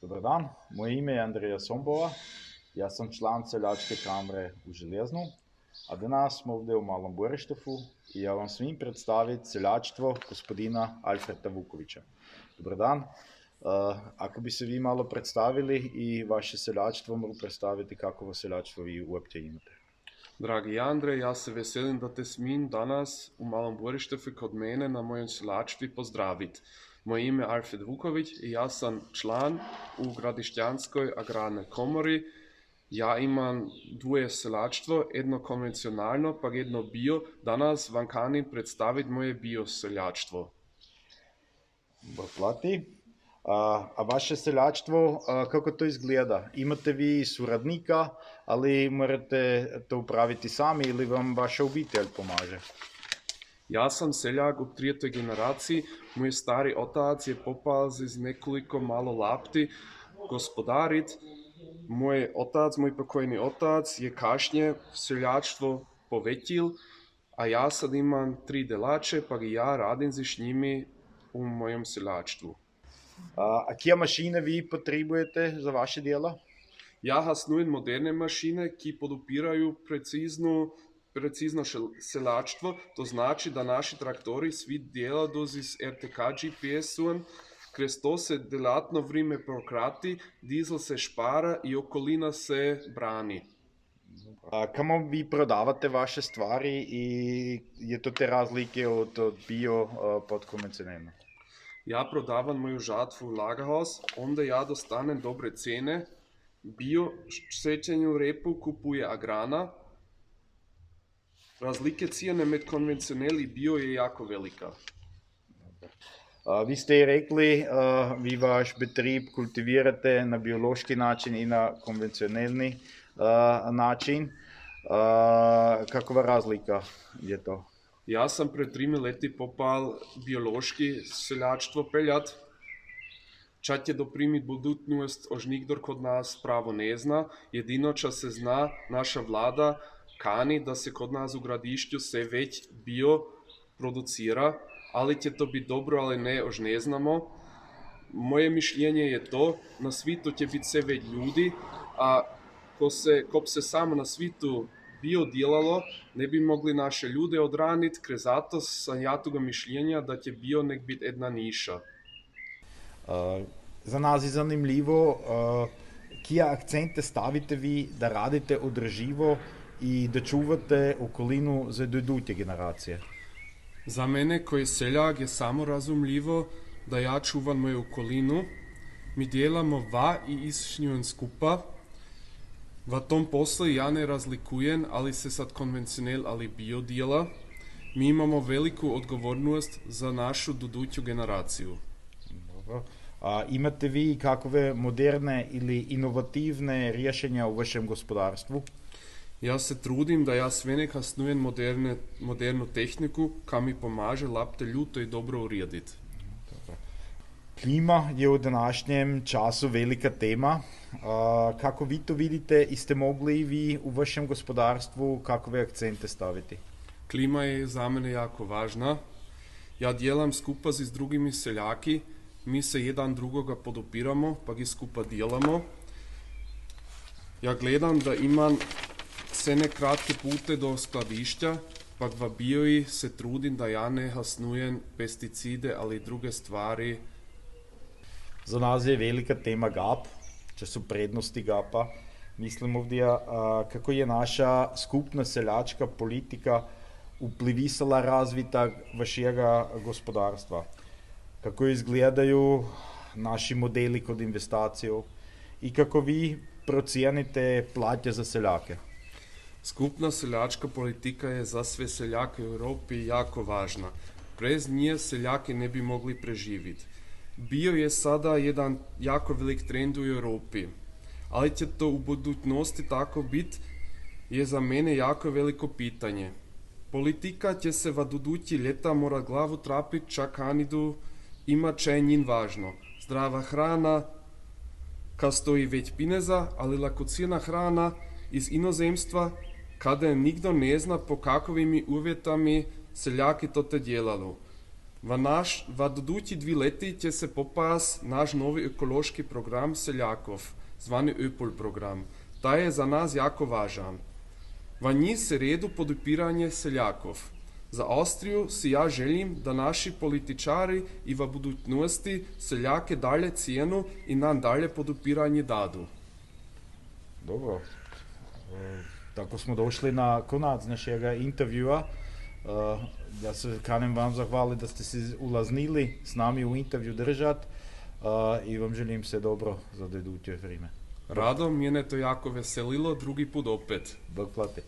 Dobar dan, moje ime je Andreja Sombova, ja sam član Seljačke kamere u Željeznu, a danas smo ovdje u Malom Boreštofu i ja vam svim predstaviti seljaštvo gospodina Alfreda Vukovića. Dobar dan, ako bi se vi malo predstavili i vaše seljaštvo mogu predstaviti kako seljaštvo vi uopće imate. Dragi Andrej, ja se veselim da te smim danas u Malom Boreštofu kod mene na mojem seljaštvi pozdraviti. Moje ime je Alfred Vuković i ja sam član u Gradišćanskoj agrarnoj komori. Ja imam dvoje seljaštvo, jedno konvencionalno pa jedno bio. Danas vam kanim predstaviti moje bio seljaštvo. Plati. A vaše seljaštvo, kako to izgleda? Imate vi suradnika, ali morate to upraviti sami ili vam vaša obitelj pomaže? Ja sam seljak u trijetoj generaciji, moj stari otac je popao iz nekoliko malo lapti gospodarit. Moj pokojni otac je kašnje seljaštvo povetil, a ja sad imam 3 delače pa ja radim z njimi u mojem seljaštvu. A kje mašine vi potrebujete za vaše djelo? Ja hasnujem moderne mašine, ki podupiraju precizno seljaštvo, to znači da naši traktori svi djelaju z RTK GPS-om, krez to se delatno vrime prokrati, dizel se špara i okolina se brani. Kamo vi prodavate vaše stvari i je to te razlike od bio pod konvencionalno? Ja prodavam moju žatvu u Lagerhaus, onda ja dostanem dobre cene, bio šećenju repu kupuje Agrana. Razlike cijene med konvencionalni i bio je jako velika. Vi ste rekli, vi vaš betrieb kultivirate na biološki način i na konvencionalni način. Kakva razlika je to? Ja sam pred 3 leti popal biološki seljaštvo peljat. Čak je doprimit budutnost, ož nikdor kod nas pravo ne zna. Jedino ča se zna, naša vlada kani da se kod nas u Gradišću se već bio producira, ali će to biti dobro, ali ne, ož ne znamo. Moje mišljenje je to, na svitu će biti sve već ljudi, a ko bi se samo na svitu bio djelalo, ne bi mogli naše ljude odraniti, krez zato sam ja toga mišljenja da će bio nek biti jedna niša. Za nas je zanimljivo, kje akcente stavite vi da radite održivo i da čuvate okolinu za dodutje generacije? Za mene koji seljak je samo razumljivo da ja čuvam moju okolinu. Mi djelamo va i išnjujem skupa. V tom poslu ja ne razlikujem, ali se sad konvencional ali bio djela. Mi imamo veliku odgovornost za našu buduću generaciju. Dobro. Imate vi kakve moderne ili inovativne rješenja u vašem gospodarstvu? Ja se trudim da ja sve ne kasnujem modernu tehniku, ka mi pomaže lapte ljuto i dobro urediti. Klima je u današnjem času velika tema. Kako vi to vidite i ste mogli vi u vašem gospodarstvu kakve akcente staviti? Klima je za mene jako važna. Ja djelam skupa s drugimi seljaki, mi se jedan drugoga podupiramo pa gi skupa djelamo. Ja gledam da imam cene kratke pute do skladišća, pa v bioji se trudim da ja ne hasnujem pesticide, ali i druge stvari. Za nas je velika tema GAP, če su prednosti GAP-a. Mislim ovdje kako je naša skupna seljačka politika vplivisala razvitak vašega gospodarstva. Kako izgledaju naši modeli kod investacijo i kako vi procijenite platje za seljake? Skupna seljačka politika je za sve seljake u Europi jako važna. Brez nje seljaki ne bi mogli preživjeti. Bio je sada jedan jako velik trend u Europi, ali će to u budućnosti tako biti, je za mene jako veliko pitanje. Politika će se v budući ljeta morat glavu trapiti čak anidu ima če je njin važno. Zdrava hrana, ka stoji već pineza, ali lakocirna hrana iz inozemstva, kada nikdo ne zna po kakovimi uvjetami seljaki to te djelalo. V doduti 2 leti će se popas naš novi ekološki program seljakov, zvani ÖPOL program. Ta je za nas jako važan. V njih se redu podupiranje seljakov. Za Avstriju si ja želim, da naši političari i v budućnosti seljake dalje cijenu i nam dalje podupiranje dadu. Dobro. Tako smo došli na konac našega intervjua. Ja se kanem vam zahvaliti da ste se ulaznili s nami u intervju držati i vam želim se dobro za iduće vrijeme. Rado, mene to jako veselilo, drugi put opet. Bog plati.